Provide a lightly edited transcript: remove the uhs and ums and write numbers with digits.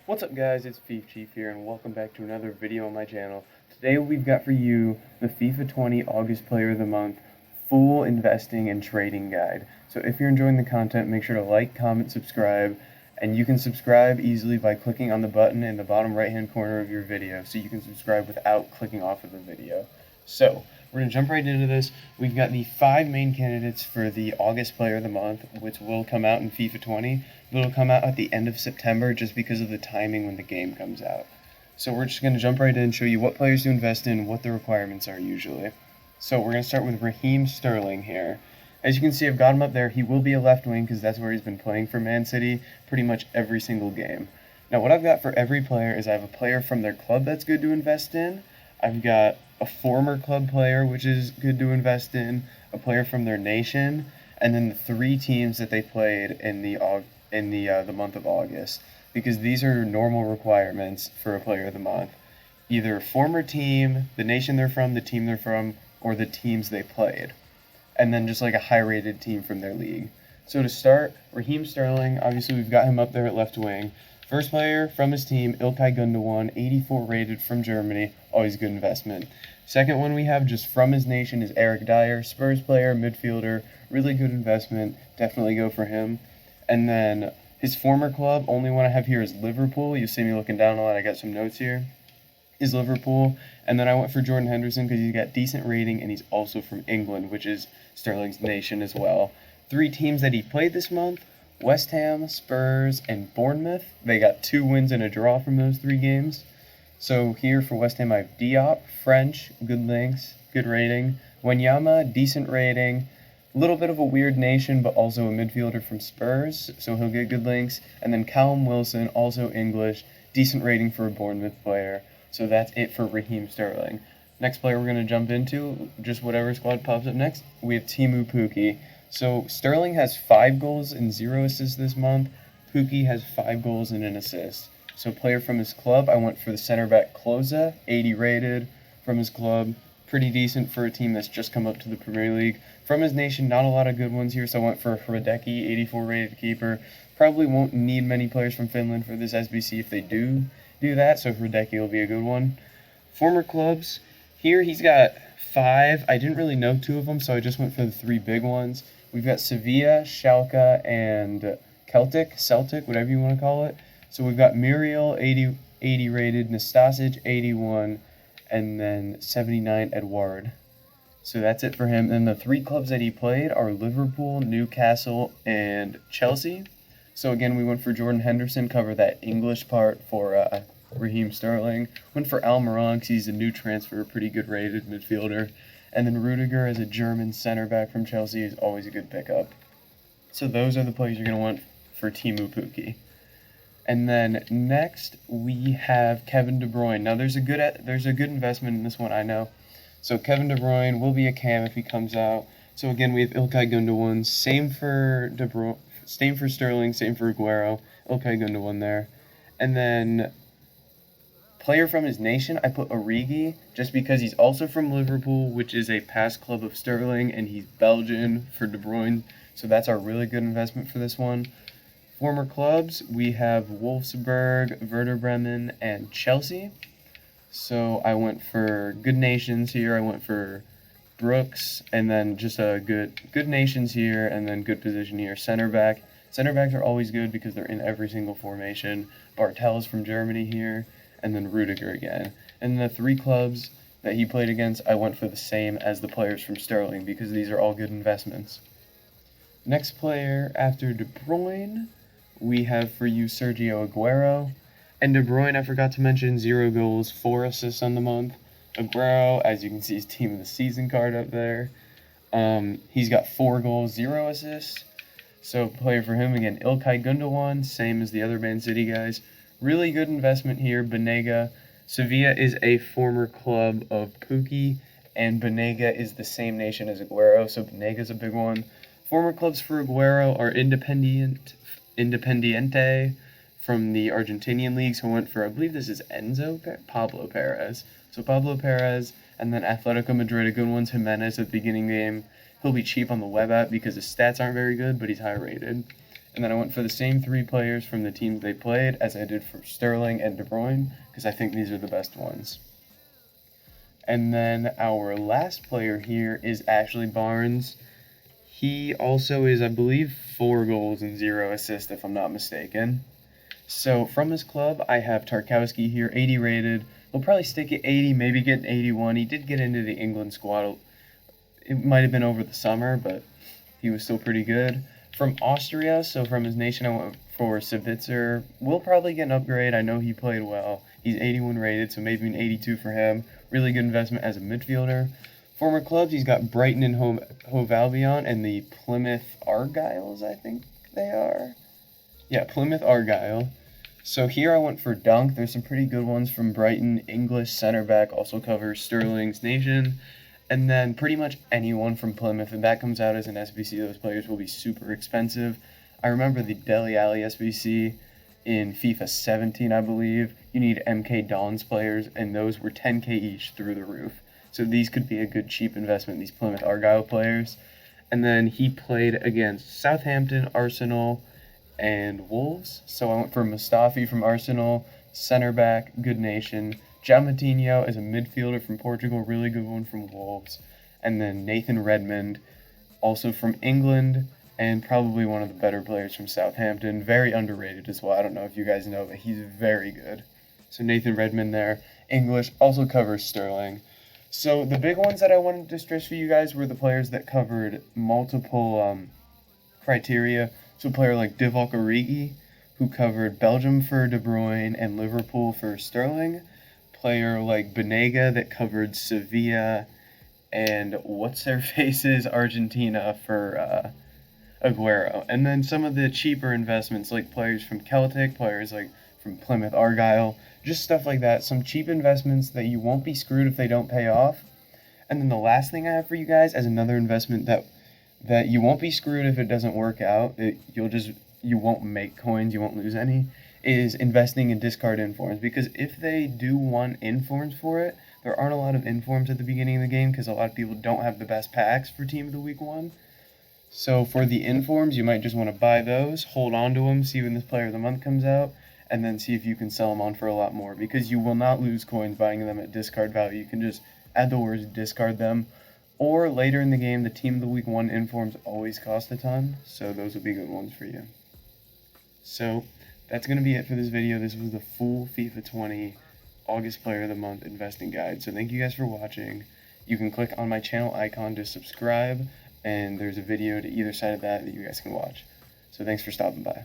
What's up guys, it's FIFA Chief here and welcome back to another video on my channel. Today we've got for you the FIFA 20 August Player of the Month full investing and trading guide. So if you're enjoying the content, make sure to like, comment, subscribe, and you can subscribe easily by clicking on the button in the bottom right hand corner of your video so you can subscribe without clicking off of the video. So we're going to jump right into this. We've got the 5 main candidates for the August Player of the Month, which will come out in FIFA 20. It'll come out at the end of September just because of the timing when the game comes out. So we're just going to jump right in and show you what players to invest in, what the requirements are usually. So we're going to start with Raheem Sterling here. As you can see, I've got him up there. He will be a left wing because that's where he's been playing for Man City pretty much every single game. Now what I've got for every player is I have a player from their club that's good to invest in. I've got a former club player, which is good to invest in, a player from their nation, and then the 3 teams that they played in the month of August, because these are normal requirements for a player of the month. Either former team, the nation they're from, the team they're from, or the teams they played. And then just like a high-rated team from their league. So to start, Raheem Sterling, obviously we've got him up there at left wing. First player from his team, İlkay Gündoğan, 84 rated from Germany, always a good investment. Second one we have just from his nation is Eric Dyer, Spurs player, midfielder, really good investment, definitely go for him. And then his former club, only one I have here is Liverpool. You see me looking down a lot, I got some notes here. Is Liverpool. And then I went for Jordan Henderson because he's got decent rating and he's also from England, which is Sterling's nation as well. 3 teams that he played this month, West Ham, Spurs, and Bournemouth. They got 2 wins and a draw from those 3 games. So here for West Ham I have Diop, French, good links, good rating. Wanyama, decent rating. A little bit of a weird nation, but also a midfielder from Spurs, so he'll get good links. And then Callum Wilson, also English, decent rating for a Bournemouth player. So that's it for Raheem Sterling. Next player we're going to jump into, just whatever squad pops up next, we have Teemu Pukki. So Sterling has 5 goals and 0 assists this month. Pukki has 5 goals and an assist. So player from his club, I went for the center back Klose, 80 rated from his club. Pretty decent for a team that's just come up to the Premier League. From his nation, not a lot of good ones here, so I went for Hradecki, 84 rated keeper. Probably won't need many players from Finland for this SBC if they do that, so Hradecki will be a good one. Former clubs, here he's got 5. I didn't really know 2 of them, so I just went for the 3 big ones. We've got Sevilla, Schalke, and Celtic, whatever you want to call it. So we've got Muriel, 80 rated, Nastasic, 81, and then 79 Edouard. So that's it for him. And the 3 clubs that he played are Liverpool, Newcastle, and Chelsea. So again, we went for Jordan Henderson, cover that English part for Raheem Sterling. Went for Almiron because he's a new transfer, pretty good rated midfielder. And then Rudiger as a German center back from Chelsea is always a good pickup. So those are the players you're going to want for Teemu Pukki. And then next we have Kevin De Bruyne. Now there's a good investment in this one, I know. So Kevin De Bruyne will be a cam if he comes out. So again, we have İlkay Gündoğan. Same for Sterling, same for Aguero. İlkay Gündoğan there. And then player from his nation, I put Origi just because he's also from Liverpool, which is a past club of Sterling, and he's Belgian for De Bruyne. So that's our really good investment for this one. Former clubs, we have Wolfsburg, Werder Bremen, and Chelsea. So I went for good nations here. I went for Brooks, and then just a good nations here, and then good position here. Center back. Center backs are always good because they're in every single formation. Bartel's from Germany here, and then Rudiger again. And the 3 clubs that he played against, I went for the same as the players from Sterling because these are all good investments. Next player after De Bruyne, we have for you Sergio Aguero. And De Bruyne, I forgot to mention, 0 goals, 4 assists on the month. Aguero, as you can see, his team of the season card up there. He's got 4 goals, 0 assists. So player for him again, İlkay Gündoğan, same as the other Man City guys. Really good investment here, Banega. Sevilla is a former club of Pukki, and Banega is the same nation as Aguero, so Banega's a big one. Former clubs for Aguero are Independiente from the Argentinian leagues, who went for, I believe this is Pablo Perez. So Pablo Perez, and then Atletico Madrid, a good one's Jimenez at the beginning of the game. He'll be cheap on the web app because his stats aren't very good, but he's high rated. And then I went for the same 3 players from the teams they played as I did for Sterling and De Bruyne, because I think these are the best ones. And then our last player here is Ashley Barnes. He also is, I believe, 4 goals and 0 assists, if I'm not mistaken. So from his club, I have Tarkowski here, 80 rated. He'll probably stick at 80, maybe get an 81. He did get into the England squad. It might have been over the summer, but he was still pretty good. From Austria, so from his nation, I went for Sabitzer. We'll probably get an upgrade. I know he played well. He's 81 rated, so maybe an 82 for him. Really good investment as a midfielder. Former clubs, he's got Brighton and Hove Albion and the Plymouth Argyles, I think they are. Yeah, Plymouth Argyle. So here I went for Dunk. There's some pretty good ones from Brighton. English center back, also covers Sterling's nation. And then pretty much anyone from Plymouth. If that comes out as an SBC, those players will be super expensive. I remember the Dele Alli SBC in FIFA 17, I believe. You need MK Dons players, and those were 10k each through the roof. So these could be a good cheap investment, these Plymouth Argyle players. And then he played against Southampton, Arsenal, and Wolves. So I went for Mustafi from Arsenal, center back, good nation. João is a midfielder from Portugal, really good one from Wolves. And then Nathan Redmond, also from England, and probably one of the better players from Southampton. Very underrated as well. I don't know if you guys know, but he's very good. So Nathan Redmond there. English, also covers Sterling. So the big ones that I wanted to stress for you guys were the players that covered multiple criteria. So a player like Divock Origi, who covered Belgium for De Bruyne and Liverpool for Sterling. Player like Banega that covered Sevilla and what's-their-faces Argentina for Aguero. And then some of the cheaper investments like players from Celtic, players like from Plymouth Argyle, just stuff like that. Some cheap investments that you won't be screwed if they don't pay off. And then the last thing I have for you guys as another investment that you won't be screwed if it doesn't work out. You won't make coins, you won't lose any, is investing in discard informs. Because if they do want informs for it, there aren't a lot of informs at the beginning of the game because a lot of people don't have the best packs for Team of the Week 1. So for the informs, you might just want to buy those, hold on to them, see when this Player of the Month comes out, and then see if you can sell them on for a lot more. Because you will not lose coins buying them at discard value. You can just add the words discard them. Or later in the game, the Team of the Week 1 informs always cost a ton, so those will be good ones for you. So that's going to be it for this video. This was the full FIFA 20 August Player of the Month investing guide. So thank you guys for watching. You can click on my channel icon to subscribe, and there's a video to either side of that you guys can watch. So thanks for stopping by.